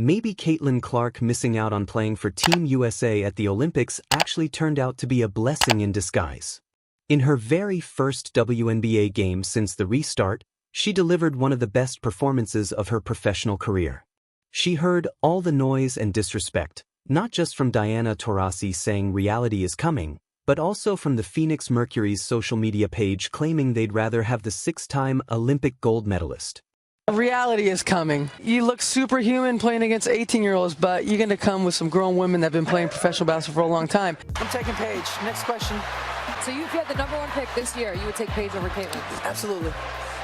Maybe Caitlin Clark missing out on playing for Team USA at the Olympics actually turned out to be a blessing in disguise. In her very first WNBA game since the restart, she delivered one of the best performances of her professional career. She heard all the noise and disrespect, not just from Diana Taurasi saying reality is coming, but also from the Phoenix Mercury's social media page claiming they'd rather have the 6-time Olympic gold medalist. Reality is coming. You look superhuman playing against 18-year-olds, but you're going to come with some grown women that have been playing professional basketball for a long time. I'm taking Paige. Next question. So if you had the #1 pick this year, you would take Paige over Caitlin? Absolutely.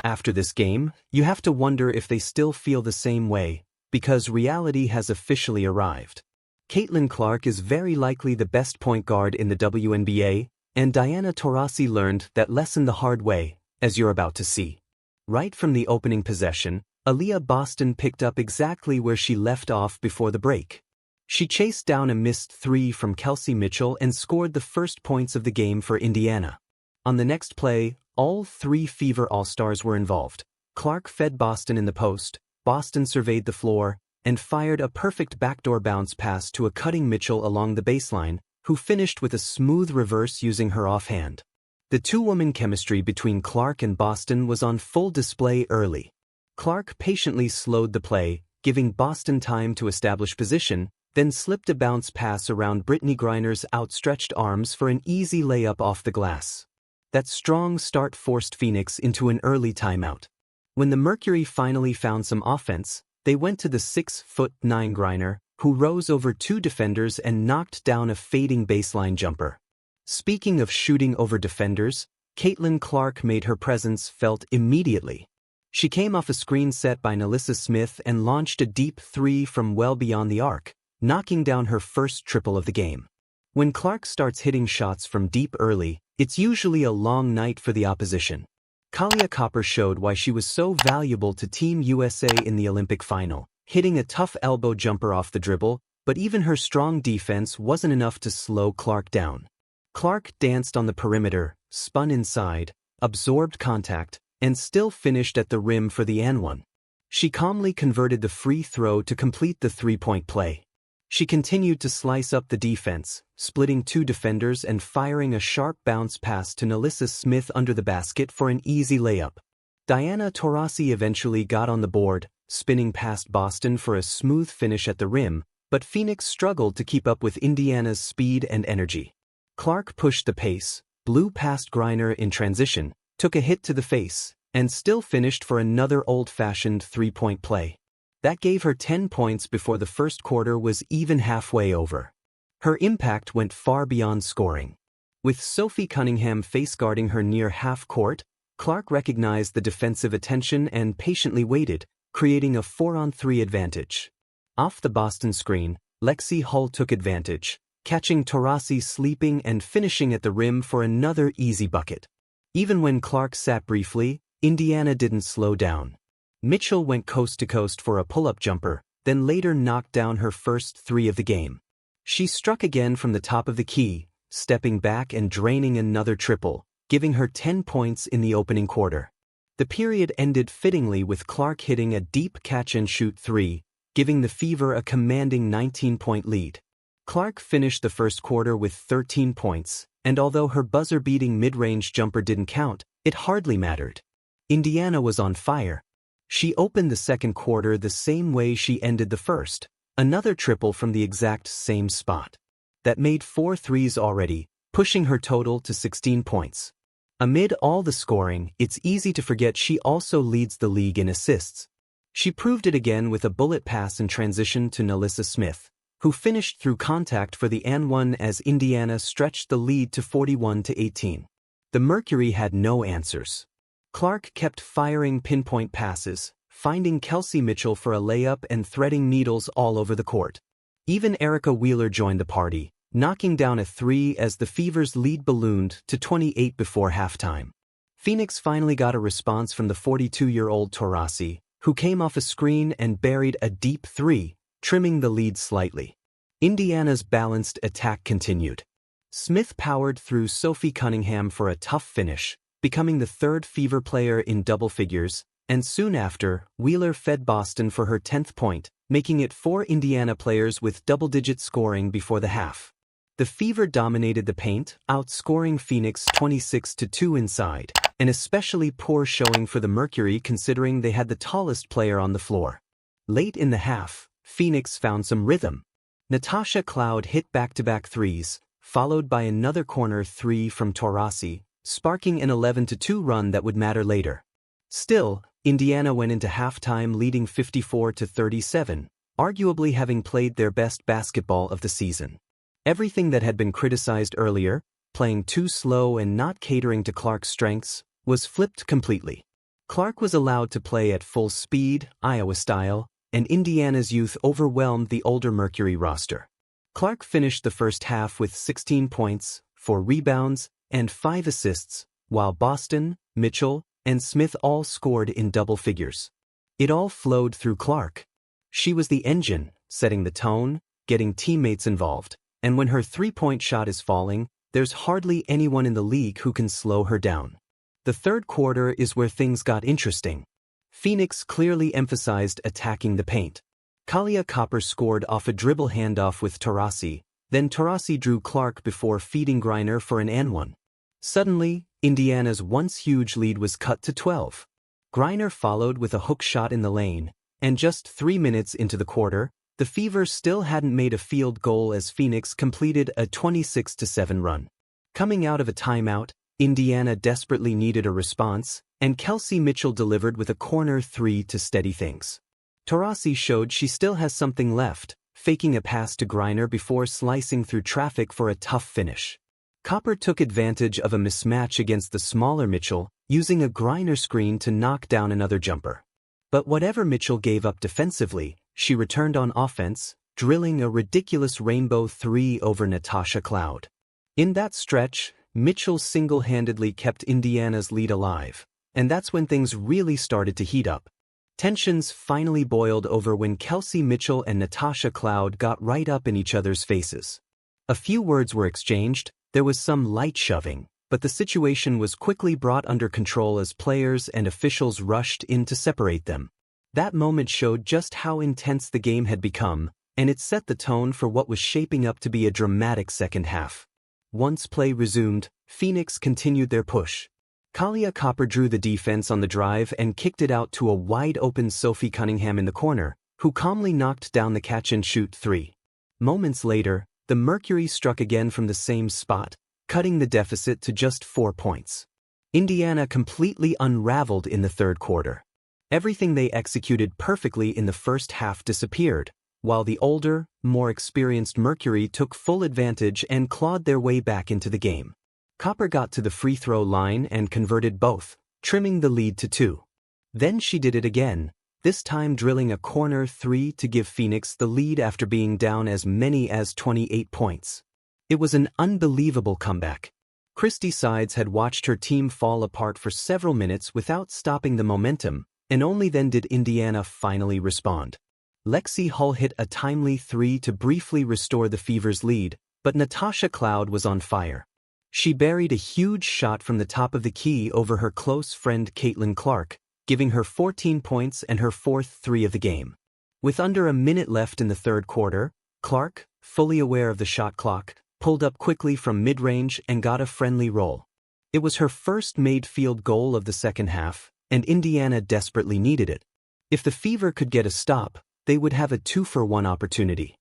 After this game, you have to wonder if they still feel the same way, because reality has officially arrived. Caitlin Clark is very likely the best point guard in the WNBA, and Diana Taurasi learned that lesson the hard way, as you're about to see. Right from the opening possession, Aaliyah Boston picked up exactly where she left off before the break. She chased down a missed three from Kelsey Mitchell and scored the first points of the game for Indiana. On the next play, all three Fever All-Stars were involved. Clark fed Boston in the post, Boston surveyed the floor, and fired a perfect backdoor bounce pass to a cutting Mitchell along the baseline, who finished with a smooth reverse using her offhand. The two-woman chemistry between Clark and Boston was on full display early. Clark patiently slowed the play, giving Boston time to establish position, then slipped a bounce pass around Brittany Griner's outstretched arms for an easy layup off the glass. That strong start forced Phoenix into an early timeout. When the Mercury finally found some offense, they went to the 6'9" Griner, who rose over two defenders and knocked down a fading baseline jumper. Speaking of shooting over defenders, Caitlin Clark made her presence felt immediately. She came off a screen set by Nalissa Smith and launched a deep three from well beyond the arc, knocking down her first triple of the game. When Clark starts hitting shots from deep early, it's usually a long night for the opposition. Kahleah Copper showed why she was so valuable to Team USA in the Olympic final, hitting a tough elbow jumper off the dribble, but even her strong defense wasn't enough to slow Clark down. Clark danced on the perimeter, spun inside, absorbed contact, and still finished at the rim for the and one. She calmly converted the free throw to complete the three-point play. She continued to slice up the defense, splitting two defenders and firing a sharp bounce pass to Nalissa Smith under the basket for an easy layup. Diana Taurasi eventually got on the board, spinning past Boston for a smooth finish at the rim, but Phoenix struggled to keep up with Indiana's speed and energy. Clark pushed the pace, blew past Griner in transition, took a hit to the face, and still finished for another old-fashioned three-point play. That gave her 10 points before the first quarter was even halfway over. Her impact went far beyond scoring. With Sophie Cunningham face-guarding her near half-court, Clark recognized the defensive attention and patiently waited, creating a 4-on-3 advantage. Off the Boston screen, Lexi Hull took advantage, catching Taurasi sleeping and finishing at the rim for another easy bucket. Even when Clark sat briefly, Indiana didn't slow down. Mitchell went coast-to-coast for a pull-up jumper, then later knocked down her first three of the game. She struck again from the top of the key, stepping back and draining another triple, giving her 10 points in the opening quarter. The period ended fittingly with Clark hitting a deep catch-and-shoot three, giving the Fever a commanding 19-point lead. Clark finished the first quarter with 13 points, and although her buzzer-beating mid-range jumper didn't count, it hardly mattered. Indiana was on fire. She opened the second quarter the same way she ended the first, another triple from the exact same spot. That made 4 threes already, pushing her total to 16 points. Amid all the scoring, it's easy to forget she also leads the league in assists. She proved it again with a bullet pass in transition to Nalissa Smith, who finished through contact for the and one as Indiana stretched the lead to 41-18. The Mercury had no answers. Clark kept firing pinpoint passes, finding Kelsey Mitchell for a layup and threading needles all over the court. Even Erica Wheeler joined the party, knocking down a three as the Fever's lead ballooned to 28 before halftime. Phoenix finally got a response from the 42-year-old Taurasi, who came off a screen and buried a deep three, trimming the lead slightly. Indiana's balanced attack continued. Smith powered through Sophie Cunningham for a tough finish, becoming the third Fever player in double figures, and soon after, Wheeler fed Boston for her 10th point, making it 4 Indiana players with double-digit scoring before the half. The Fever dominated the paint, outscoring Phoenix 26-2 inside, an especially poor showing for the Mercury considering they had the tallest player on the floor. Late in the half, Phoenix found some rhythm. Natasha Cloud hit back-to-back threes, followed by another corner three from Taurasi, sparking an 11-2 run that would matter later. Still, Indiana went into halftime leading 54-37, arguably having played their best basketball of the season. Everything that had been criticized earlier, playing too slow and not catering to Clark's strengths, was flipped completely. Clark was allowed to play at full speed, Iowa style, and Indiana's youth overwhelmed the older Mercury roster. Clark finished the first half with 16 points, 4 rebounds, and 5 assists, while Boston, Mitchell, and Smith all scored in double figures. It all flowed through Clark. She was the engine, setting the tone, getting teammates involved, and when her three-point shot is falling, there's hardly anyone in the league who can slow her down. The third quarter is where things got interesting. Phoenix clearly emphasized attacking the paint. Kalia Copper scored off a dribble handoff with Taurasi, then Taurasi drew Clark before feeding Griner for an and-one. Suddenly, Indiana's once huge lead was cut to 12. Griner followed with a hook shot in the lane, and just 3 minutes into the quarter, the Fever still hadn't made a field goal as Phoenix completed a 26-7 run. Coming out of a timeout, Indiana desperately needed a response, and Kelsey Mitchell delivered with a corner three to steady things. Taurasi showed she still has something left, faking a pass to Griner before slicing through traffic for a tough finish. Copper took advantage of a mismatch against the smaller Mitchell, using a Griner screen to knock down another jumper. But whatever Mitchell gave up defensively, she returned on offense, drilling a ridiculous rainbow three over Natasha Cloud. In that stretch, Mitchell single-handedly kept Indiana's lead alive, and that's when things really started to heat up. Tensions finally boiled over when Kelsey Mitchell and Natasha Cloud got right up in each other's faces. A few words were exchanged, there was some light shoving, but the situation was quickly brought under control as players and officials rushed in to separate them. That moment showed just how intense the game had become, and it set the tone for what was shaping up to be a dramatic second half. Once play resumed, Phoenix continued their push. Kalia Copper drew the defense on the drive and kicked it out to a wide-open Sophie Cunningham in the corner, who calmly knocked down the catch-and-shoot three. Moments later, the Mercury struck again from the same spot, cutting the deficit to just 4 points. Indiana completely unraveled in the third quarter. Everything they executed perfectly in the first half disappeared, while the older, more experienced Mercury took full advantage and clawed their way back into the game. Copper got to the free throw line and converted both, trimming the lead to 2. Then she did it again, this time drilling a corner three to give Phoenix the lead after being down as many as 28 points. It was an unbelievable comeback. Christy Sides had watched her team fall apart for several minutes without stopping the momentum, and only then did Indiana finally respond. Lexi Hull hit a timely three to briefly restore the Fever's lead, but Natasha Cloud was on fire. She buried a huge shot from the top of the key over her close friend Caitlin Clark, giving her 14 points and her fourth three of the game. With under a minute left in the third quarter, Clark, fully aware of the shot clock, pulled up quickly from mid-range and got a friendly roll. It was her first made field goal of the second half, and Indiana desperately needed it. If the Fever could get a stop, they would have a 2-for-1 opportunity.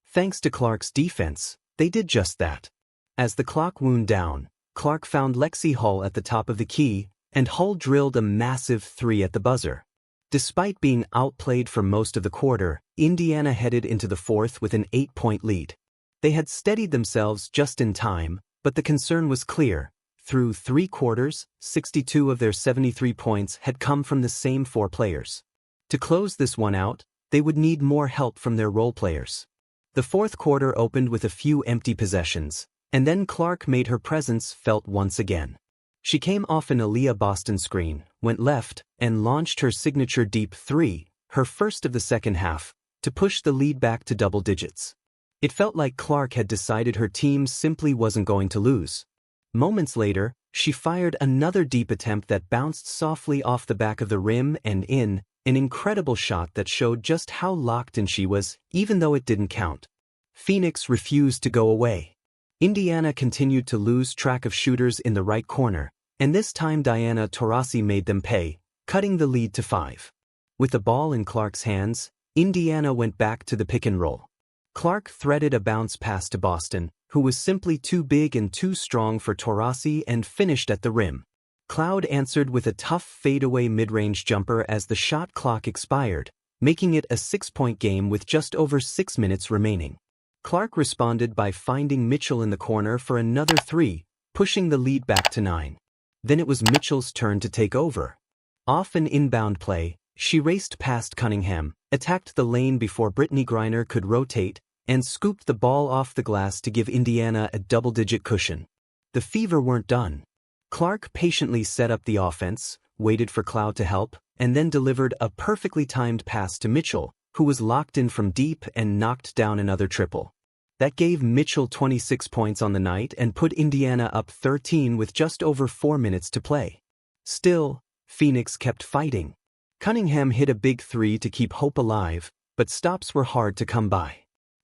Thanks to Clark's defense, they did just that. As the clock wound down, Clark found Lexi Hull at the top of the key, and Hull drilled a massive three at the buzzer. Despite being outplayed for most of the quarter, Indiana headed into the fourth with an 8-point lead. They had steadied themselves just in time, but the concern was clear. Through 3 quarters, 62 of their 73 points had come from the same 4 players. To close this one out, they would need more help from their role players. The fourth quarter opened with a few empty possessions, and then Clark made her presence felt once again. She came off an Aaliyah Boston screen, went left, and launched her signature deep three, her first of the second half, to push the lead back to double digits. It felt like Clark had decided her team simply wasn't going to lose. Moments later, she fired another deep attempt that bounced softly off the back of the rim and in, an incredible shot that showed just how locked in she was, even though it didn't count. Phoenix refused to go away. Indiana continued to lose track of shooters in the right corner, and this time Diana Taurasi made them pay, cutting the lead to 5. With the ball in Clark's hands, Indiana went back to the pick and roll. Clark threaded a bounce pass to Boston, who was simply too big and too strong for Taurasi and finished at the rim. Cloud answered with a tough fadeaway mid-range jumper as the shot clock expired, making it a 6-point game with just over 6 minutes remaining. Clark responded by finding Mitchell in the corner for another 3, pushing the lead back to 9. Then it was Mitchell's turn to take over. Off an inbound play, she raced past Cunningham, attacked the lane before Brittany Griner could rotate, and scooped the ball off the glass to give Indiana a double-digit cushion. The Fever weren't done. Clark patiently set up the offense, waited for Cloud to help, and then delivered a perfectly timed pass to Mitchell, who was locked in from deep and knocked down another triple. That gave Mitchell 26 points on the night and put Indiana up 13 with just over 4 minutes to play. Still, Phoenix kept fighting. Cunningham hit a big 3 to keep hope alive, but stops were hard to come by.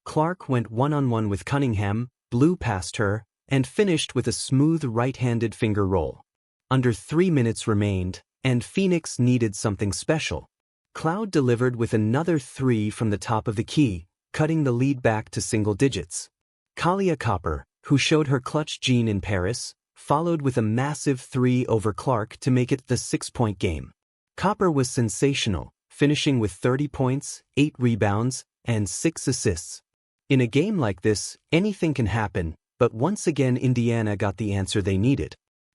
Clark went one-on-one with Cunningham, blew past her, and finished with a smooth right-handed finger roll. Under 3 minutes remained, and Phoenix needed something special. Cloud delivered with another 3 from the top of the key, cutting the lead back to single digits. Kalia Copper, who showed her clutch gene in Paris, followed with a massive 3 over Clark to make it the 6-point game. Copper was sensational, finishing with 30 points, 8 rebounds, and 6 assists. In a game like this, anything can happen, but once again Indiana got the answer they needed.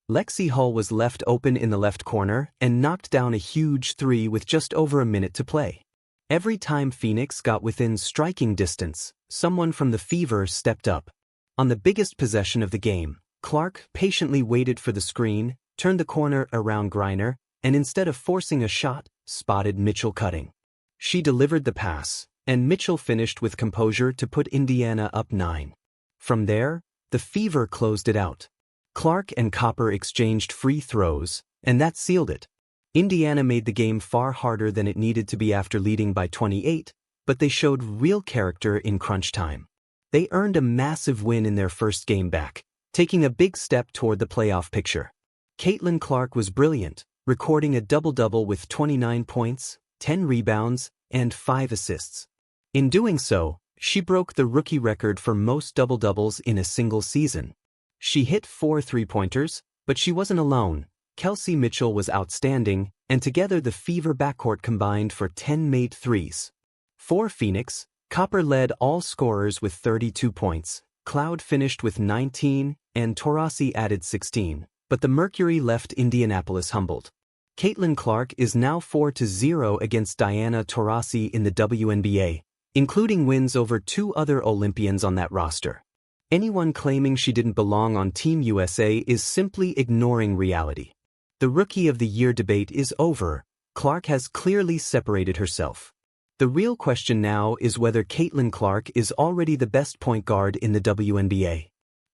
Lexi Hull was left open in the left corner and knocked down a huge 3 with just over a minute to play. Every time Phoenix got within striking distance, someone from the Fever stepped up. On the biggest possession of the game, Clark patiently waited for the screen, turned the corner around Griner, and instead of forcing a shot, spotted Mitchell cutting. She delivered the pass, and Mitchell finished with composure to put Indiana up 9. From there, the Fever closed it out. Clark and Copper exchanged free throws, and that sealed it. Indiana made the game far harder than it needed to be after leading by 28, but they showed real character in crunch time. They earned a massive win in their first game back, taking a big step toward the playoff picture. Caitlin Clark was brilliant, recording a double-double with 29 points, 10 rebounds, and 5 assists. In doing so, she broke the rookie record for most double-doubles in a single season. She hit 4 3-pointers, but she wasn't alone. Kelsey Mitchell was outstanding, and together the Fever backcourt combined for 10 made threes. For Phoenix, Copper led all scorers with 32 points, Cloud finished with 19, and Taurasi added 16, but the Mercury left Indianapolis humbled. Caitlin Clark is now 4-0 against Diana Taurasi in the WNBA, including wins over 2 other Olympians on that roster. Anyone claiming she didn't belong on Team USA is simply ignoring reality. The Rookie of the Year debate is over. Clark has clearly separated herself. The real question now is whether Caitlin Clark is already the best point guard in the WNBA.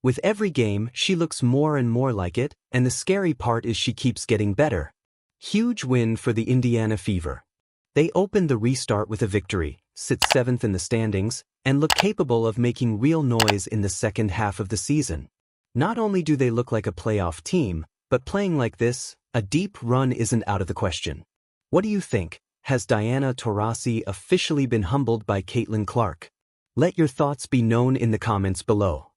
With every game, she looks more and more like it, and the scary part is she keeps getting better. Huge win for the Indiana Fever. They opened the restart with a victory, sit 7th in the standings, and look capable of making real noise in the second half of the season. Not only do they look like a playoff team, but playing like this, a deep run isn't out of the question. What do you think? Has Diana Taurasi officially been humbled by Caitlin Clark? Let your thoughts be known in the comments below.